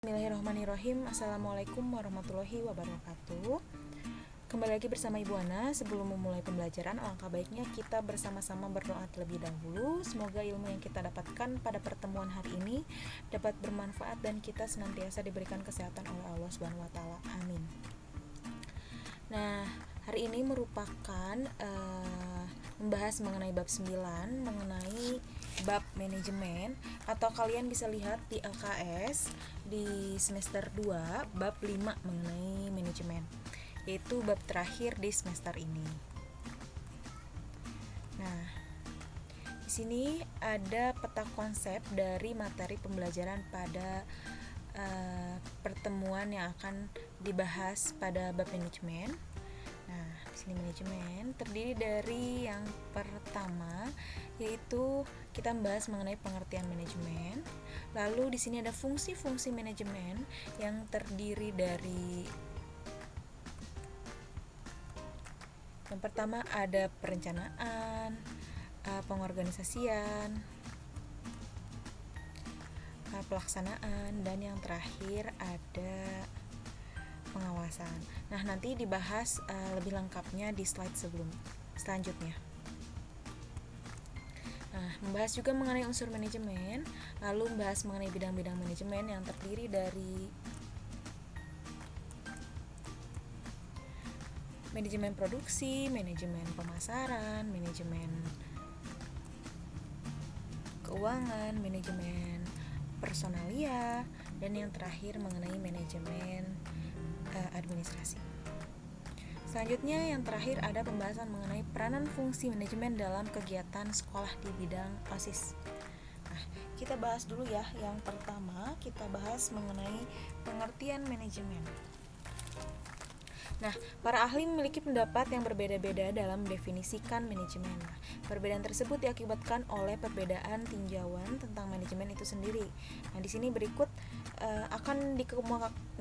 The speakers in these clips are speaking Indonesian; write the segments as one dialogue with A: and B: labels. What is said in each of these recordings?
A: Bismillahirrahmanirrahim. Assalamualaikum warahmatullahi wabarakatuh. Kembali lagi bersama Ibu Ana. Sebelum memulai pembelajaran, alangkah baiknya kita bersama-sama berdoa terlebih dahulu. Semoga ilmu yang kita dapatkan pada pertemuan hari ini dapat bermanfaat dan kita senantiasa diberikan kesehatan oleh Allah Subhanahu wa taala. Amin. Nah, hari ini merupakan membahas mengenai bab 9, mengenai bab manajemen, atau kalian bisa lihat di LKS di semester 2 bab 5 mengenai manajemen, yaitu bab terakhir di semester ini. Nah, di sini ada peta konsep dari materi pembelajaran pada pertemuan yang akan dibahas pada bab manajemen. Nah, di sini manajemen terdiri dari yang pertama, yaitu kita membahas mengenai pengertian manajemen. Lalu di sini ada fungsi-fungsi manajemen yang terdiri dari yang pertama ada perencanaan, pengorganisasian, pelaksanaan, dan yang terakhir ada pengawasan. Nah, nanti dibahas lebih lengkapnya di slide selanjutnya. Nah, membahas juga mengenai unsur manajemen, lalu membahas mengenai bidang-bidang manajemen yang terdiri dari manajemen produksi, manajemen pemasaran, manajemen keuangan, manajemen personalia, dan yang terakhir mengenai manajemen administrasi. Selanjutnya yang terakhir ada pembahasan mengenai peranan fungsi manajemen dalam kegiatan sekolah di bidang OSIS. Nah, kita bahas dulu ya. Yang pertama kita bahas mengenai pengertian manajemen. Nah, para ahli memiliki pendapat yang berbeda-beda dalam mendefinisikan manajemen. Nah, perbedaan tersebut diakibatkan oleh perbedaan tinjauan tentang manajemen itu sendiri. Nah, di sini berikut akan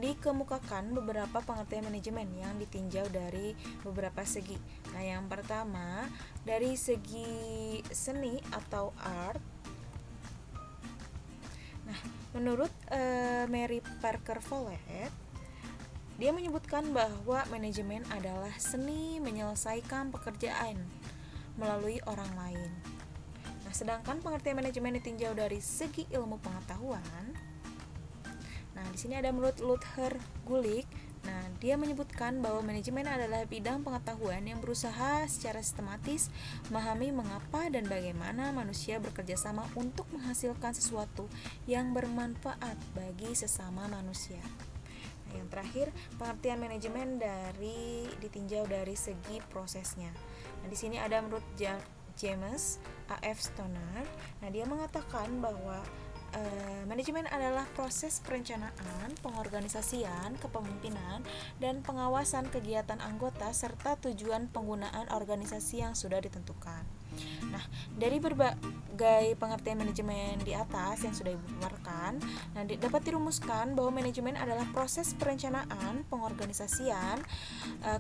A: dikemukakan beberapa pengertian manajemen yang ditinjau dari beberapa segi. Nah, yang pertama dari segi seni atau art. Nah, menurut Mary Parker Follett, dia menyebutkan bahwa manajemen adalah seni menyelesaikan pekerjaan melalui orang lain. Nah, sedangkan pengertian manajemen ditinjau dari segi ilmu pengetahuan. Nah, di sini ada menurut Luther Gulick. Nah, dia menyebutkan bahwa manajemen adalah bidang pengetahuan yang berusaha secara sistematis memahami mengapa dan bagaimana manusia bekerja sama untuk menghasilkan sesuatu yang bermanfaat bagi sesama manusia. Yang terakhir, pengertian manajemen ditinjau dari segi prosesnya. Nah, di sini ada menurut James A.F. Stoner. Nah, dia mengatakan bahwa manajemen adalah proses perencanaan, pengorganisasian, kepemimpinan, dan pengawasan kegiatan anggota serta tujuan penggunaan organisasi yang sudah ditentukan. Nah, dari berbagai pengertian manajemen di atas yang sudah dipaparkan, dapat dirumuskan bahwa manajemen adalah proses perencanaan, pengorganisasian,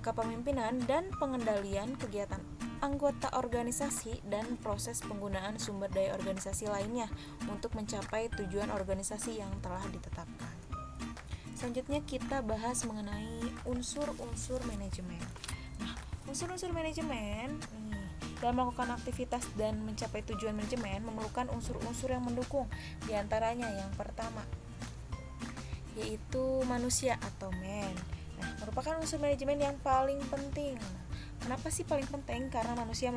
A: kepemimpinan, dan pengendalian kegiatan anggota organisasi dan proses penggunaan sumber daya organisasi lainnya untuk mencapai tujuan organisasi yang telah ditetapkan. Selanjutnya kita bahas mengenai unsur-unsur manajemen. Nah, unsur-unsur manajemen dalam melakukan aktivitas dan mencapai tujuan manajemen memerlukan unsur-unsur yang mendukung. Di antaranya yang pertama yaitu manusia atau man. Nah, merupakan unsur manajemen yang paling penting. Kenapa sih paling penting? Karena manusia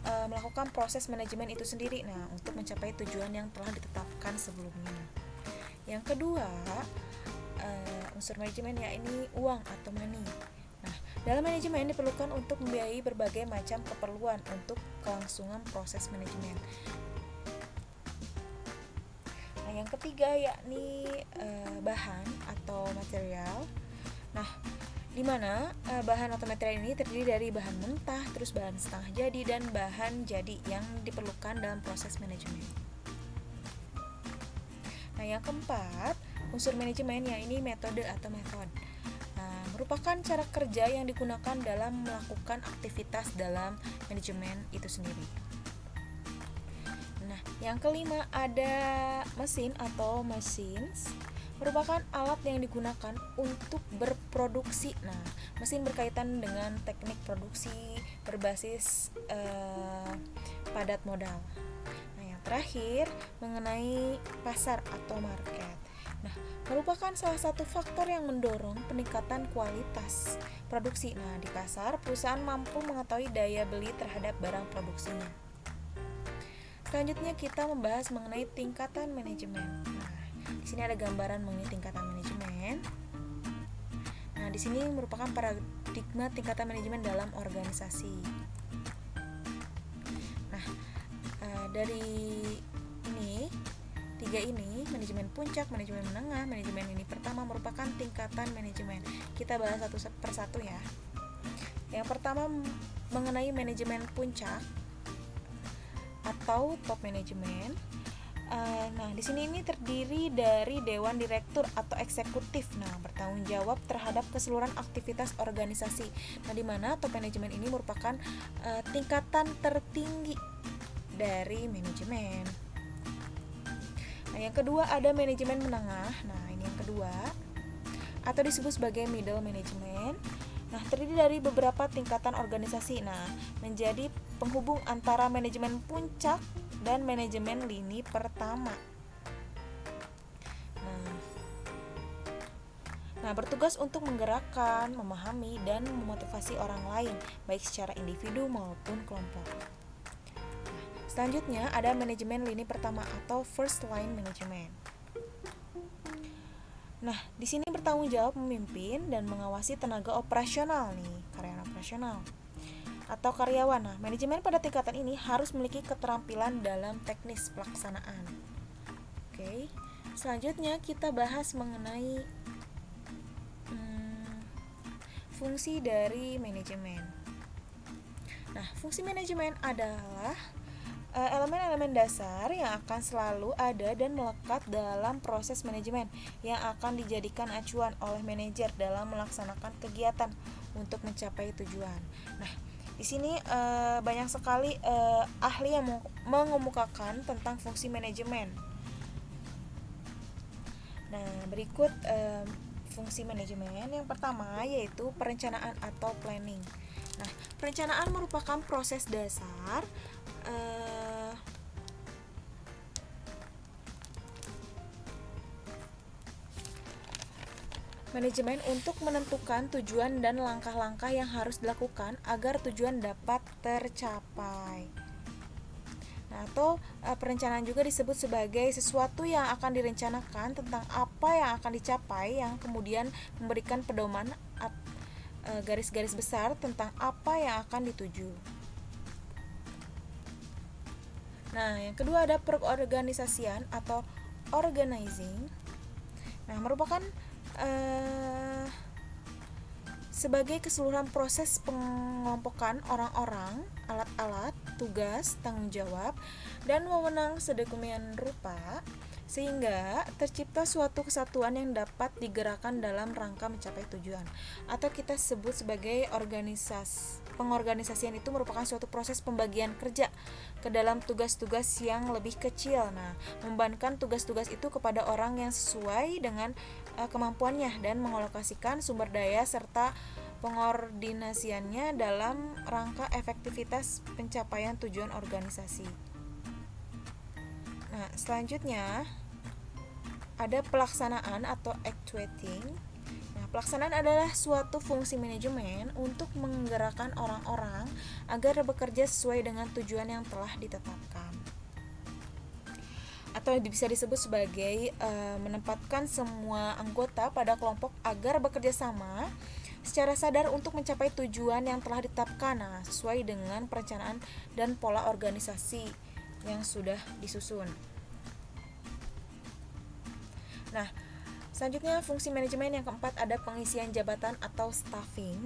A: melakukan proses manajemen itu sendiri. Nah, untuk mencapai tujuan yang telah ditetapkan sebelumnya. Yang kedua, unsur manajemen yakni uang atau money. Nah, dalam manajemen diperlukan untuk membiayai berbagai macam keperluan untuk kelangsungan proses manajemen. Nah, yang ketiga yakni bahan atau material. Nah, di mana bahan atau material ini terdiri dari bahan mentah, terus bahan setengah jadi, dan bahan jadi yang diperlukan dalam proses manajemen. Nah, yang keempat, unsur manajemen yakni metode atau method. Nah, merupakan cara kerja yang digunakan dalam melakukan aktivitas dalam manajemen itu sendiri. Nah, yang kelima ada mesin atau machines. merupakan alat yang digunakan untuk berproduksi. Nah, mesin berkaitan dengan teknik produksi berbasis padat modal. Nah, yang terakhir mengenai pasar atau market. Nah, merupakan salah satu faktor yang mendorong peningkatan kualitas produksi. Nah, di pasar, perusahaan mampu mengetahui daya beli terhadap barang produksinya. Selanjutnya kita membahas mengenai tingkatan manajemen. Nah, di sini ada gambaran mengenai tingkatan manajemen. Nah, di sini merupakan paradigma tingkatan manajemen dalam organisasi. Nah, dari ini tiga ini, manajemen puncak, manajemen menengah, manajemen lini pertama merupakan tingkatan manajemen. Kita bahas satu persatu ya. Yang pertama mengenai manajemen puncak atau top management. Nah, di sini ini terdiri dari dewan direktur atau eksekutif. Nah, bertanggung jawab terhadap keseluruhan aktivitas organisasi. Nah, di mana top management ini merupakan tingkatan tertinggi dari manajemen. Nah, yang kedua ada manajemen menengah. Nah, ini yang kedua atau disebut sebagai middle management. Nah, terdiri dari beberapa tingkatan organisasi. Nah, menjadi penghubung antara manajemen puncak dan manajemen lini pertama. Nah, bertugas untuk menggerakkan, memahami, dan memotivasi orang lain, baik secara individu maupun kelompok. Nah, selanjutnya ada manajemen lini pertama atau first line management. Nah, di sini bertanggung jawab memimpin dan mengawasi tenaga operasional nih, karyawan operasional atau karyawan. Nah, manajemen pada tingkatan ini harus memiliki keterampilan dalam teknis pelaksanaan. Oke. Selanjutnya kita bahas mengenai fungsi dari manajemen. Nah, fungsi manajemen adalah elemen-elemen dasar yang akan selalu ada dan melekat dalam proses manajemen yang akan dijadikan acuan oleh manajer dalam melaksanakan kegiatan untuk mencapai tujuan. Nah, di sini banyak sekali ahli yang mengemukakan tentang fungsi manajemen. Nah, berikut fungsi manajemen. Yang pertama yaitu perencanaan atau planning. Nah, perencanaan merupakan proses dasar manajemen untuk menentukan tujuan dan langkah-langkah yang harus dilakukan agar tujuan dapat tercapai. Nah, atau perencanaan juga disebut sebagai sesuatu yang akan direncanakan tentang apa yang akan dicapai, yang kemudian memberikan pedoman garis-garis besar tentang apa yang akan dituju. Nah, yang kedua ada perorganisasian atau organizing. Nah, merupakan sebagai keseluruhan proses pengelompokan orang-orang, alat-alat, tugas, tanggung jawab, dan wewenang sedemikian rupa sehingga tercipta suatu kesatuan yang dapat digerakkan dalam rangka mencapai tujuan. Atau kita sebut sebagai organisasi. Pengorganisasian itu merupakan suatu proses pembagian kerja ke dalam tugas-tugas yang lebih kecil. Nah, membebankan tugas-tugas itu kepada orang yang sesuai dengan kemampuannya dan mengalokasikan sumber daya serta pengordinasiannya dalam rangka efektivitas pencapaian tujuan organisasi. Nah, selanjutnya ada pelaksanaan atau actuating. Nah, pelaksanaan adalah suatu fungsi manajemen untuk menggerakkan orang-orang agar bekerja sesuai dengan tujuan yang telah ditetapkan. Atau bisa disebut sebagai menempatkan semua anggota pada kelompok agar bekerja sama secara sadar untuk mencapai tujuan yang telah ditetapkan, sesuai dengan perencanaan dan pola organisasi yang sudah disusun. Nah, selanjutnya fungsi manajemen yang keempat ada pengisian jabatan atau staffing.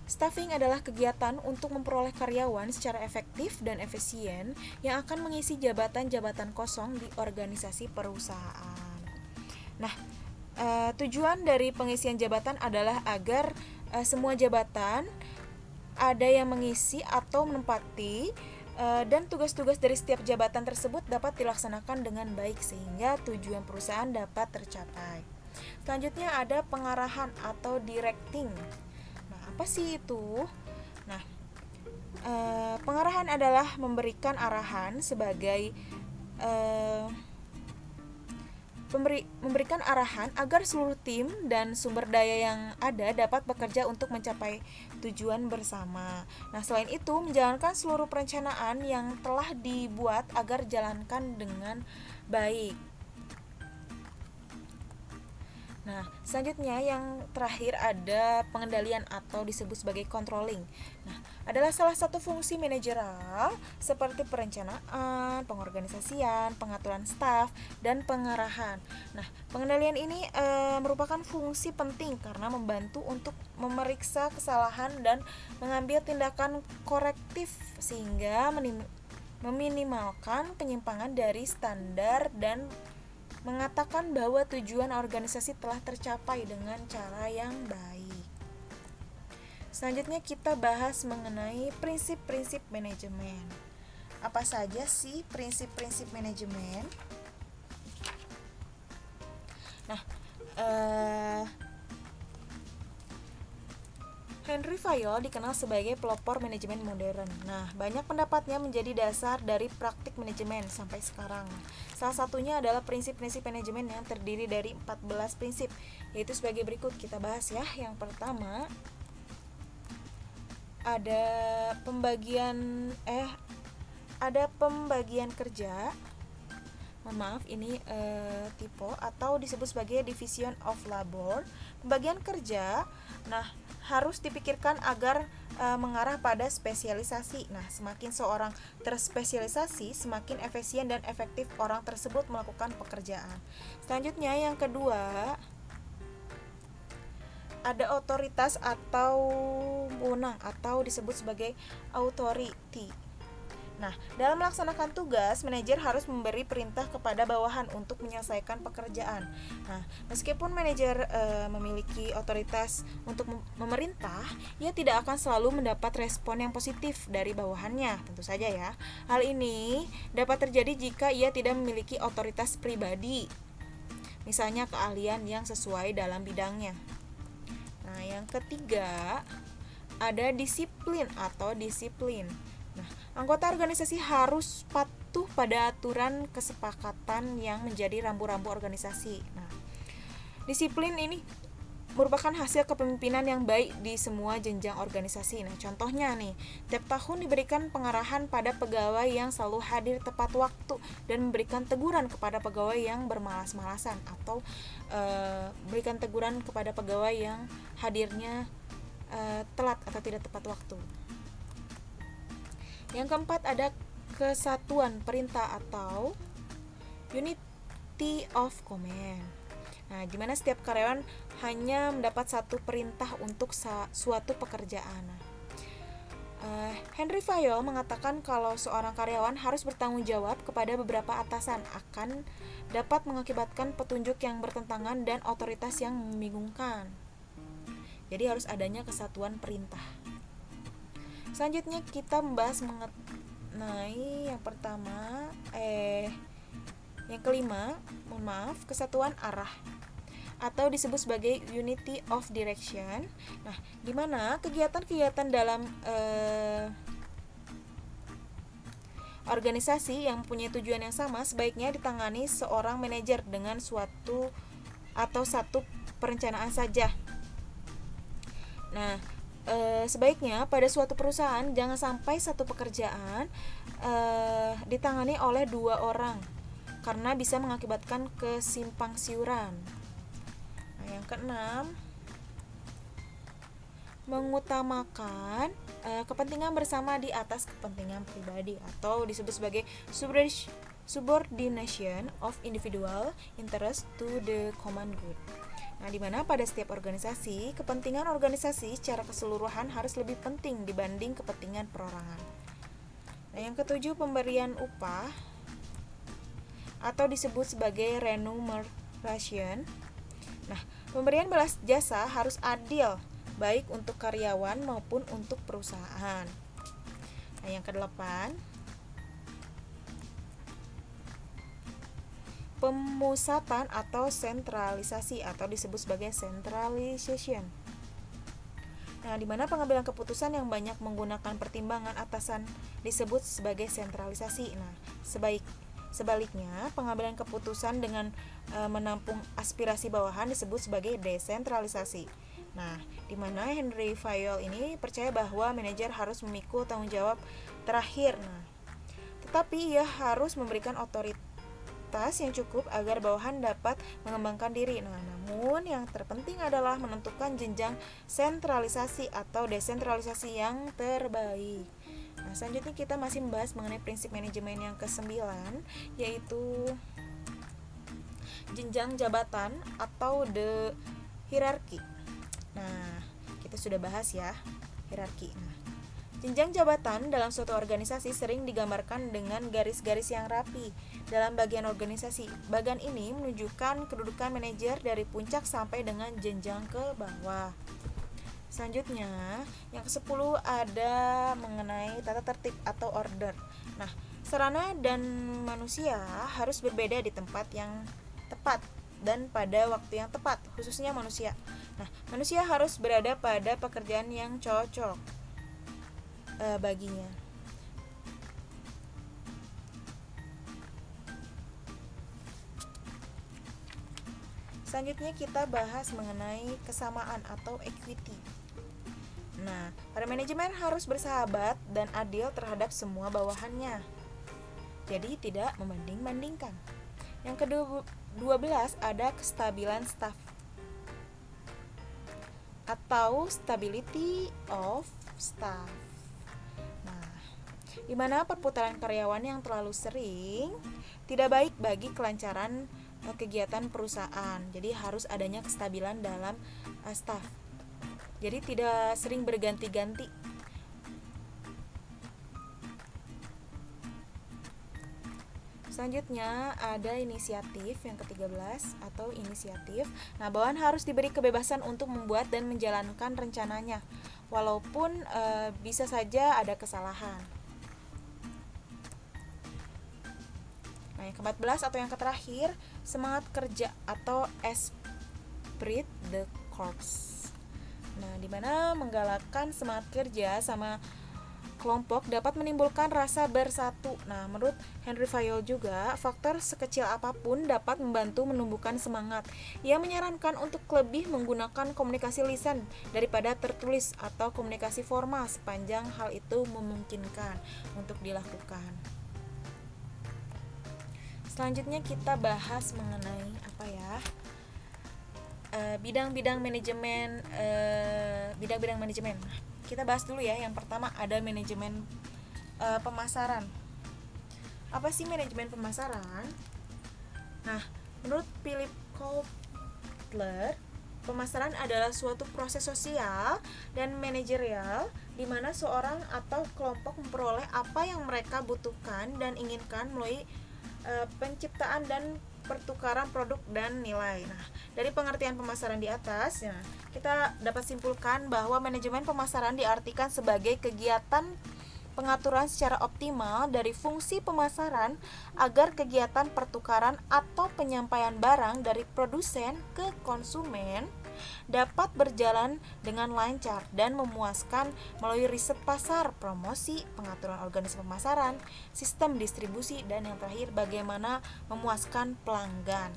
A: Staffing adalah kegiatan untuk memperoleh karyawan secara efektif dan efisien yang akan mengisi jabatan-jabatan kosong di organisasi perusahaan. Nah, tujuan dari pengisian jabatan adalah agar semua jabatan ada yang mengisi atau menempati Dan tugas-tugas dari setiap jabatan tersebut dapat dilaksanakan dengan baik sehingga tujuan perusahaan dapat tercapai. Selanjutnya ada pengarahan atau directing. Nah, apa sih itu? Nah, pengarahan adalah memberikan arahan sebagai memberikan arahan agar seluruh tim dan sumber daya yang ada dapat bekerja untuk mencapai tujuan bersama. Nah, selain itu menjalankan seluruh perencanaan yang telah dibuat agar jalankan dengan baik. Nah, selanjutnya yang terakhir ada pengendalian atau disebut sebagai controlling. Nah, adalah salah satu fungsi manajerial seperti perencanaan, pengorganisasian, pengaturan staf, dan pengarahan. Nah, pengendalian ini merupakan fungsi penting karena membantu untuk memeriksa kesalahan dan mengambil tindakan korektif sehingga meminimalkan penyimpangan dari standar dan mengatakan bahwa tujuan organisasi telah tercapai dengan cara yang baik. Selanjutnya kita bahas mengenai prinsip-prinsip manajemen. Apa saja sih prinsip-prinsip manajemen? Nah, Henry Fayol dikenal sebagai pelopor manajemen modern. Nah, banyak pendapatnya menjadi dasar dari praktik manajemen sampai sekarang. Salah satunya adalah prinsip-prinsip manajemen yang terdiri dari 14 prinsip, yaitu sebagai berikut kita bahas ya. Yang pertama, ada pembagian kerja. Mohon maaf, ini tipe atau disebut sebagai division of labor. Pembagian kerja, nah harus dipikirkan agar mengarah pada spesialisasi. Nah, semakin seorang terspesialisasi, semakin efisien dan efektif orang tersebut melakukan pekerjaan. Selanjutnya yang kedua, ada otoritas atau wewenang atau disebut sebagai authority. Nah, dalam melaksanakan tugas, manajer harus memberi perintah kepada bawahan untuk menyelesaikan pekerjaan. Nah, meskipun manajer memiliki otoritas untuk memerintah, ia tidak akan selalu mendapat respon yang positif dari bawahannya, tentu saja ya. Hal ini dapat terjadi jika ia tidak memiliki otoritas pribadi, misalnya keahlian yang sesuai dalam bidangnya. Nah, yang ketiga, ada disiplin atau disiplin. Nah, anggota organisasi harus patuh pada aturan kesepakatan yang menjadi rambu-rambu organisasi. Nah, disiplin ini merupakan hasil kepemimpinan yang baik di semua jenjang organisasi. Nah, contohnya nih, tiap tahun diberikan pengarahan pada pegawai yang selalu hadir tepat waktu dan memberikan teguran kepada pegawai yang bermalas-malasan atau berikan teguran kepada pegawai yang hadirnya telat atau tidak tepat waktu. Yang keempat ada kesatuan perintah atau unity of command. Nah, di mana setiap karyawan hanya mendapat satu perintah untuk suatu pekerjaan. Henry Fayol mengatakan kalau seorang karyawan harus bertanggung jawab kepada beberapa atasan akan dapat mengakibatkan petunjuk yang bertentangan dan otoritas yang membingungkan. Jadi harus adanya kesatuan perintah. Selanjutnya kita membahas mengenai yang kelima, kesatuan arah atau disebut sebagai unity of direction. Nah, di mana kegiatan-kegiatan dalam organisasi yang mempunyai tujuan yang sama sebaiknya ditangani seorang manajer dengan suatu atau satu perencanaan saja. Nah, sebaiknya pada suatu perusahaan jangan sampai satu pekerjaan ditangani oleh dua orang karena bisa mengakibatkan kesimpangsiuran. Nah, yang keenam, mengutamakan kepentingan bersama di atas kepentingan pribadi atau disebut sebagai subordination of individual interest to the common good. Nah, di mana pada setiap organisasi, kepentingan organisasi secara keseluruhan harus lebih penting dibanding kepentingan perorangan. Nah, yang ketujuh, pemberian upah atau disebut sebagai remuneration. Nah, pemberian balas jasa harus adil, baik untuk karyawan maupun untuk perusahaan. Nah, yang kedelapan, pemusatan atau sentralisasi atau disebut sebagai centralization. Nah, di mana pengambilan keputusan yang banyak menggunakan pertimbangan atasan disebut sebagai sentralisasi. Nah, sebaliknya, pengambilan keputusan dengan menampung aspirasi bawahan disebut sebagai desentralisasi. Nah, di mana Henry Fayol ini percaya bahwa manajer harus memikul tanggung jawab terakhir. Nah, tetapi ia harus memberikan otoritas yang cukup agar bawahan dapat mengembangkan diri. Nah, namun yang terpenting adalah menentukan jenjang sentralisasi atau desentralisasi yang terbaik. Nah, selanjutnya kita masih membahas mengenai prinsip manajemen yang ke-9, yaitu jenjang jabatan atau the hierarchy. Nah, kita sudah bahas ya hierarki. Nah, jenjang jabatan dalam suatu organisasi sering digambarkan dengan garis-garis yang rapi dalam bagian organisasi. Bagian ini menunjukkan kedudukan manajer dari puncak sampai dengan jenjang ke bawah. Selanjutnya, yang ke-10 ada mengenai tata tertib atau order. Nah, sarana dan manusia harus berbeda di tempat yang tepat dan pada waktu yang tepat, khususnya manusia. Nah, manusia harus berada pada pekerjaan yang cocok baginya. Selanjutnya kita bahas mengenai kesamaan atau equity. Nah, para manajemen harus bersahabat dan adil terhadap semua bawahannya. Jadi tidak membanding-bandingkan. Yang ke-12 ada kestabilan staf atau stability of staff. Di mana perputaran karyawan yang terlalu sering tidak baik bagi kelancaran kegiatan perusahaan. Jadi harus adanya kestabilan dalam staf. Jadi tidak sering berganti-ganti. Selanjutnya ada inisiatif yang ke-13 atau inisiatif. Nah, bawahan harus diberi kebebasan untuk membuat dan menjalankan rencananya, walaupun bisa saja ada kesalahan. Nah, yang ke-14 atau yang terakhir, semangat kerja atau esprit de corps. Nah, di mana menggalakkan semangat kerja sama kelompok dapat menimbulkan rasa bersatu. Nah, menurut Henry Fayol juga, faktor sekecil apapun dapat membantu menumbuhkan semangat. Ia menyarankan untuk lebih menggunakan komunikasi lisan daripada tertulis atau komunikasi formal sepanjang hal itu memungkinkan untuk dilakukan. Selanjutnya kita bahas mengenai bidang-bidang manajemen. Kita bahas dulu ya. Yang pertama ada manajemen pemasaran. Apa sih manajemen pemasaran? Nah, menurut Philip Kotler, pemasaran adalah suatu proses sosial dan manajerial di mana seorang atau kelompok memperoleh apa yang mereka butuhkan dan inginkan melalui penciptaan dan pertukaran produk dan nilai. Nah, dari pengertian pemasaran di atas, kita dapat simpulkan bahwa manajemen pemasaran diartikan sebagai kegiatan pengaturan secara optimal dari fungsi pemasaran agar kegiatan pertukaran atau penyampaian barang dari produsen ke konsumen dapat berjalan dengan lancar dan memuaskan melalui riset pasar, promosi, pengaturan organisasi pemasaran, sistem distribusi, dan yang terakhir bagaimana memuaskan pelanggan.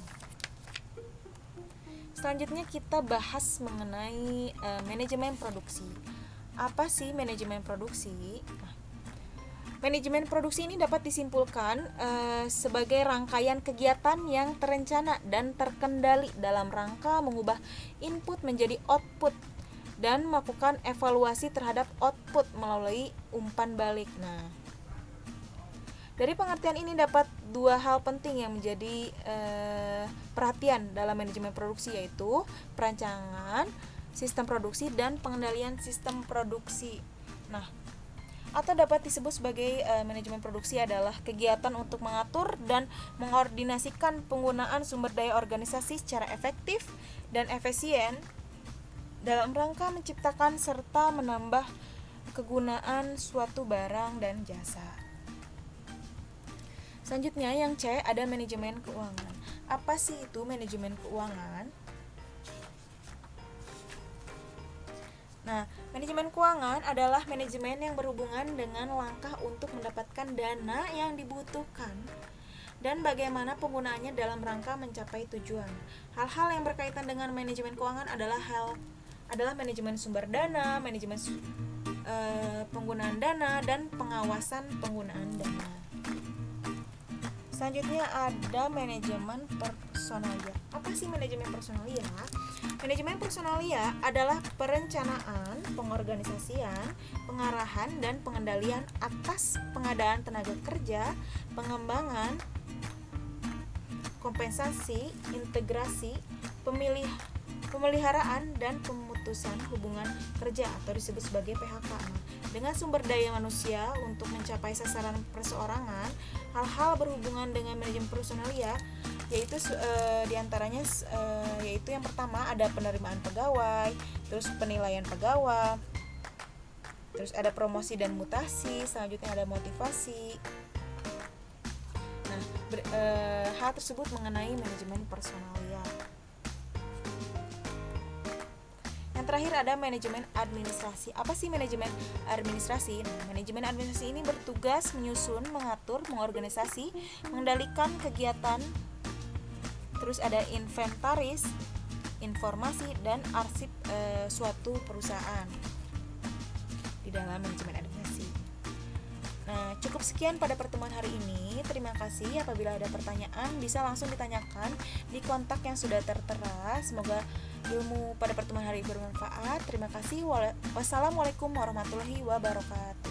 A: Selanjutnya kita bahas mengenai manajemen produksi. Apa sih manajemen produksi? Manajemen produksi ini dapat disimpulkan sebagai rangkaian kegiatan yang terencana dan terkendali dalam rangka mengubah input menjadi output dan melakukan evaluasi terhadap output melalui umpan balik. Nah, dari pengertian ini dapat dua hal penting yang menjadi perhatian dalam manajemen produksi, yaitu perancangan sistem produksi dan pengendalian sistem produksi. Nah, atau dapat disebut sebagai manajemen produksi adalah kegiatan untuk mengatur dan mengkoordinasikan penggunaan sumber daya organisasi secara efektif dan efisien dalam rangka menciptakan serta menambah kegunaan suatu barang dan jasa. Selanjutnya yang C ada manajemen keuangan. Apa sih itu manajemen keuangan? Nah, manajemen keuangan adalah manajemen yang berhubungan dengan langkah untuk mendapatkan dana yang dibutuhkan dan bagaimana penggunaannya dalam rangka mencapai tujuan. Hal-hal yang berkaitan dengan manajemen keuangan adalah manajemen sumber dana, manajemen penggunaan dana, dan pengawasan penggunaan dana. Selanjutnya ada manajemen personalia. Apa sih manajemen personalia? Manajemen personalia adalah perencanaan, pengorganisasian, pengarahan, dan pengendalian atas pengadaan tenaga kerja, pengembangan, kompensasi, integrasi, pemeliharaan, dan pemutusan hubungan kerja atau disebut sebagai PHK. Dengan sumber daya manusia untuk mencapai sasaran perseorangan, hal-hal berhubungan dengan manajemen personalia yaitu diantaranya yaitu yang pertama ada penerimaan pegawai, terus penilaian pegawai, terus ada promosi dan mutasi, selanjutnya ada motivasi. Nah, hal tersebut mengenai manajemen personalia. Yang terakhir ada manajemen administrasi. Apa sih manajemen administrasi? Nah, manajemen administrasi ini bertugas menyusun, mengatur, mengorganisasi, mengendalikan kegiatan. Terus ada inventaris, informasi, dan arsip suatu perusahaan di dalam manajemen administrasi. Nah, cukup sekian pada pertemuan hari ini. Terima kasih. Apabila ada pertanyaan bisa langsung ditanyakan di kontak yang sudah tertera. Semoga ilmu pada pertemuan hari bermanfaat. Terima kasih. Wassalamualaikum warahmatullahi wabarakatuh.